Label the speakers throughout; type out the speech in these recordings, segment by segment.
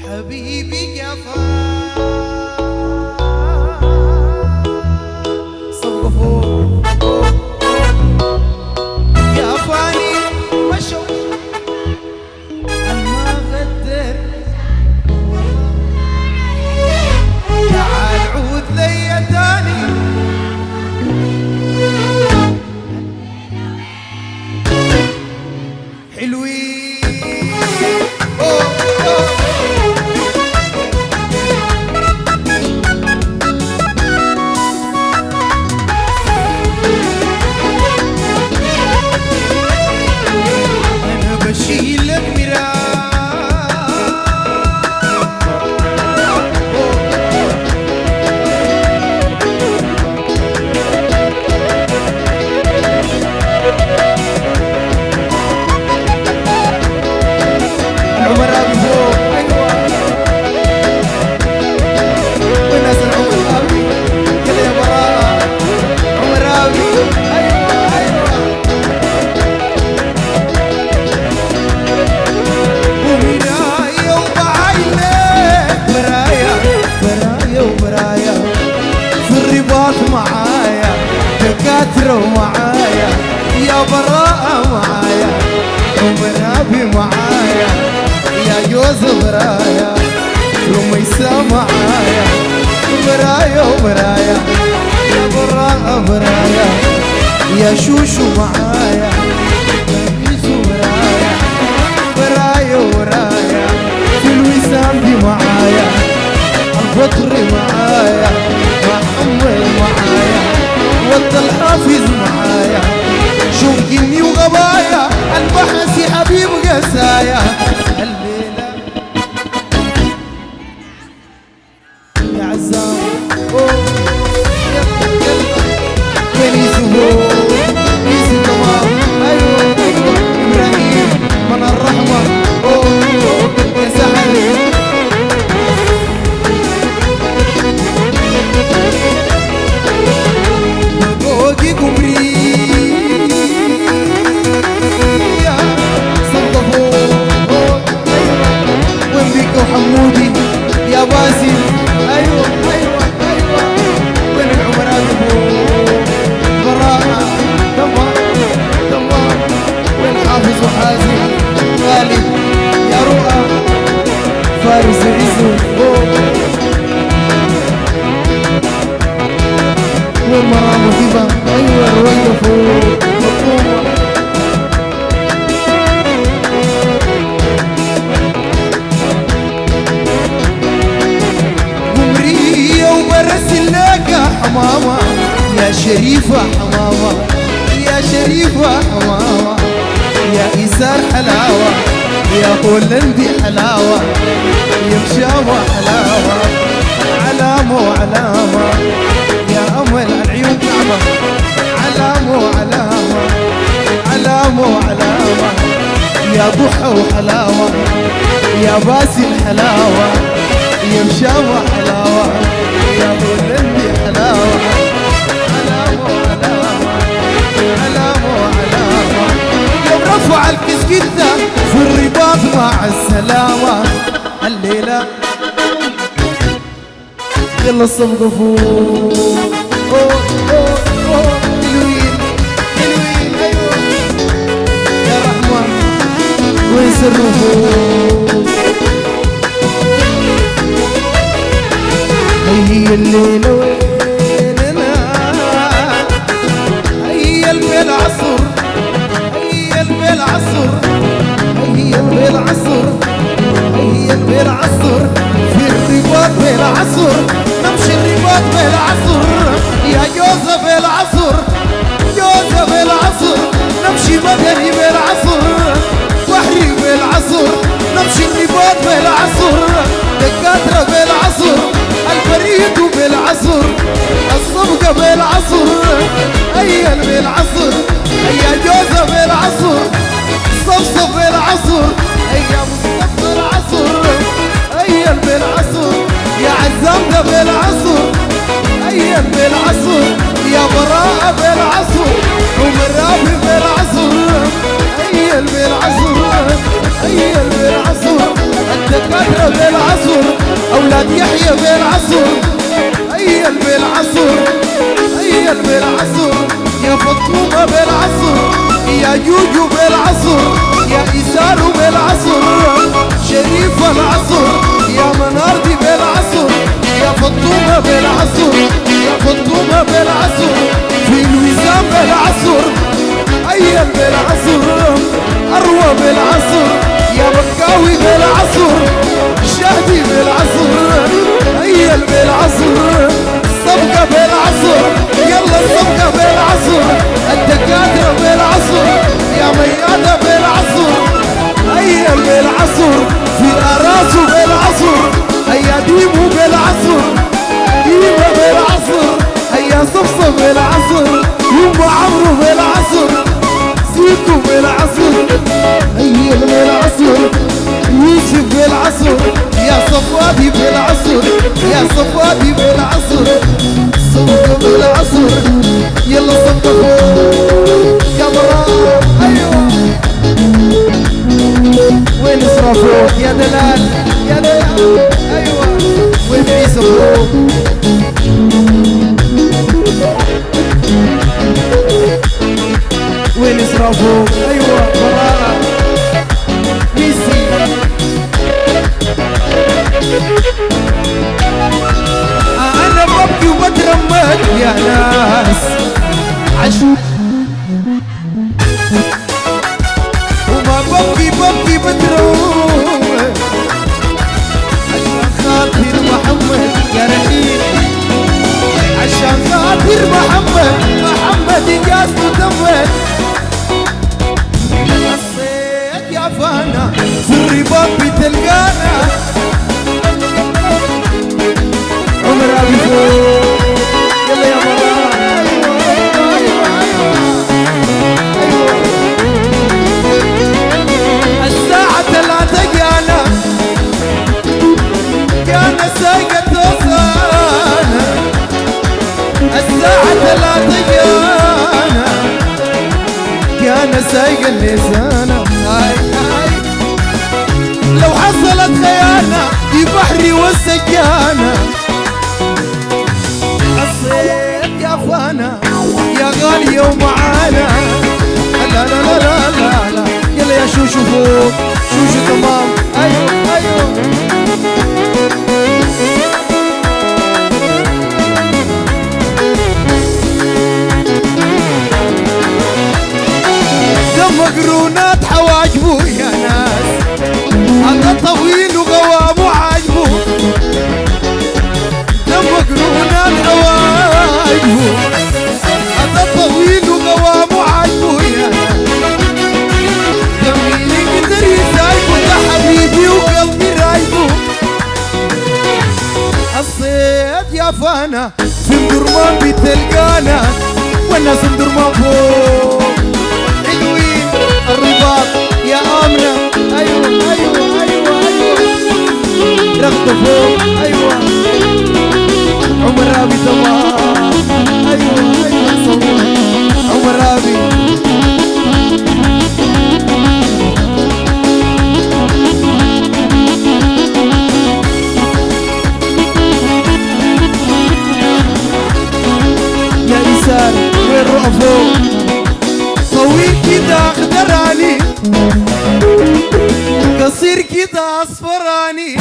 Speaker 1: حبيبي جفا صوفوا جفاني مشوا أما غدر تعال عود لي تاني حلوين دكاترة معايا يا براءة معايا ومنابي معايا يا جوز برايا وميسا معايا برايا وبرايا يا براءة برايا يا شوشو معايا يا برايا برايا ورايا في الوسام دي معايا الفطر معايا محمد معايا ود الحافظ معايا شوف جني وغبايا البحث حبيب قسايا الليلة يا عزام يلا يلا وين يسهو يسهو تمام ايوه ايوه ابراهيم من الرحمة يا سهل حمودي يا باسل ايوه ايوه ايوه وين العمرات براءة تمام تمام وين حافظ وحازم غالي يا رؤى فارس عزو وين مرام وهبة ايوه رويدة فوق مطلوبة حمامة يا شريفة حمامة يا شريفة حمامة يا إيسار حلاوة يا هولندي حلاوة يا مشاوة حلاوة علامة وعلامة يا أمل العيون كعبة علامة وعلامة علامة وعلامة يا ضحى وحلاوة يا باسل حلاوة يا مشاوة حلاوة يا هولندي حلاوة علامة وعلامة علامة وعلامة يوم رفع الكسكتة في الرباط مع السلامة الليلة يلا الصفقة فوق حلوين حلوين ايوه يا رحمة وين سروا فوق هي الليلة ويننا هي العصر هي العصر هي العصر هي العصر في الرباط بالعصر نمشي الرباط بالعصر يا جوزة بالعصر جوزة بالعصر نمشي مدني بالعصر بحري بالعصر نمشي الرباط بالعصر دكاترة بالعصر البريد بالعصر الصبغة بالعصر هيا بالعصر هيا جوزة بالعصر صفصف بالعصر هيا مصطفى بالعصر هيا بالعصر يا عزام بالعصر هيا بالعصر يا براءة بالعصر ومرابي بالعصر هيا بالعصر هيا بالعصر الدكاترة بالعصر بالعصر في الأراس بالعصر هيا ديمو بالعصر ديما بالعصر هيا صفصف بالعصر يوم عمرو بالعصر زيكو بالعصر هيا بالعصر يوسف بالعصر يا صفواتي بالعصر يا صفواتي بالعصر صفقوا بالعصر يلا صفقوا يا مرا ايوه وين صرفوك يا دلال يا دلال ايوه وين بيصرفوك وين صرفوك ايوه براءة ميسي انا ببكي وبترمد يا ناس عشو وما ببكي بترمد عشان خاطر محمد يا رحيل عشان خاطر محمد انجازته تمت الصيد يا فانا في الرباط بتلقانا عمر ابي فوق يلا يا مرا ايوه الساعة 3 جانا سايقة توصانا الساعة 3 جانا سايقة اللسانة لو حصلت خيانة في بحري والسجانة الصيد يا فانا يا غالية ومعانا لا لا لا لا لا لا يلا يا شوشو فوق شوشو تمام ايوه ايوه دم مقرونات حواجبه يا ناس هذا طويل وغوامه عاجبه دم مقرونات حواجبه هذا طويل وغوامه عاجبه يا ناس دمي يقدر يسايبه ده حبيبي وقلبي رايبه الصيد يا فانا في مدرمان بتلقانا والناس مدرمان فوق حلوين الرباط يا آمنة أيوة أيوة أيوة أيوة رغدة فوق أيوة عمر رابي تمام أيوة أيوة صور عمر رابي يا إنسان وين رؤفوك طويل كده اخضراني قصير كده اصفراني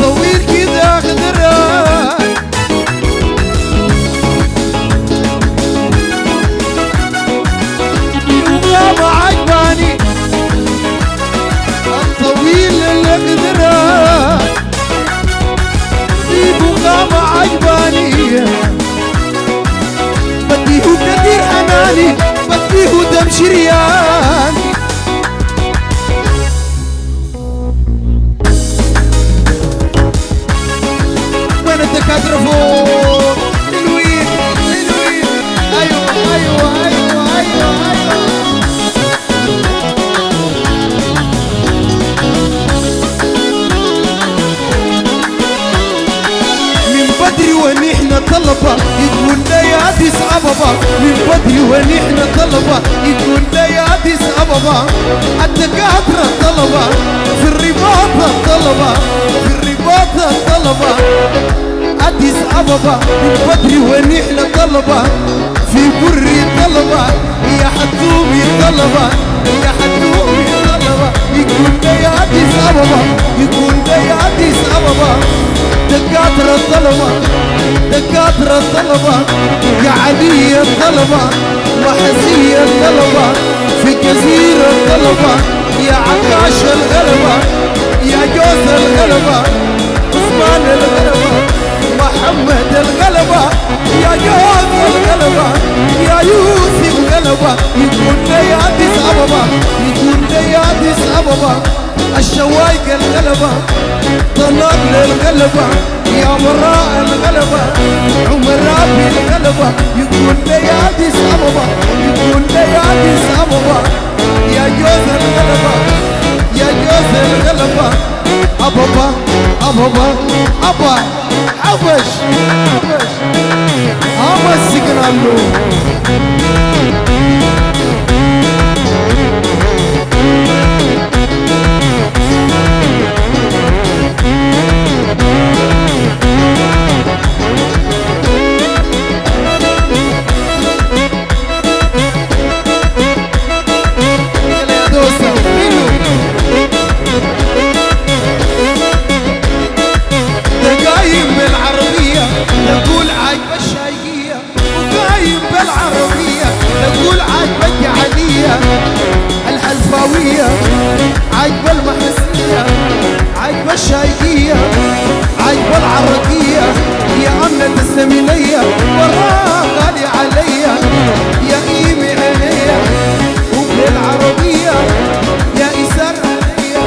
Speaker 1: طويل كده اخضراني وقامة عجباني الطويل الاخضراني في وقامة عجباني بديه كثير حناني بديه دم شريان وين الدكاترة فوق حلوين حلوين ايوه ايوه ايوه ايوه ايوه من بدري ونحن طلبة يقولنا يا أديس أبابا من بدري ونحن طلبة يقولنا يا أديس أبابا الدكاترة طلبة في الرباط الطلبة في الرباط الطلبة أديس أبابا من بدري ونحن طلبة في بري طلبة يا حتومي طلبة يا حتومي طلبة يقولنا يا أديس أبابا يقولنا يا أديس أبابا دكاترة الطلبة دكاترة الطلبة يا علي الطلبة وحسية الطلبة في جزيرة الطلبة يا عكاش الغلبة يا جوز الغلبة عثمان الغلبة محمد الغلبة يا جوز الغلبة يا يوسف الغلبة يقول لي يا أديس أبابا يقول لي يا أديس أبابا الشوايق الغلبة طلق للغلبة يا وراء الغلبة عمر ربي الغلبة يقول لي يا أديس أبابا يقول لي يا أديس أبابا يا جوز الغلبة يا جوز الغلبة أبابا أبابا أبا حبش حبش أبا السجنالو نقول عاجبة الشايقية وقايم بالعربية نقول عاجبة الجعلية الحلفاوية عاجبة المحسية عاجبة الشايقية عاجبة العرقية يا أمنة السمينية وراها غالي عليا يا قيمي عينيا وفي العربية يا إسار عليا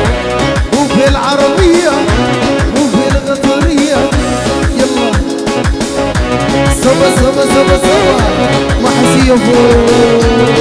Speaker 1: وفي العربية وفي القطرية يلا سبا سبا سبا سبا محسي فوق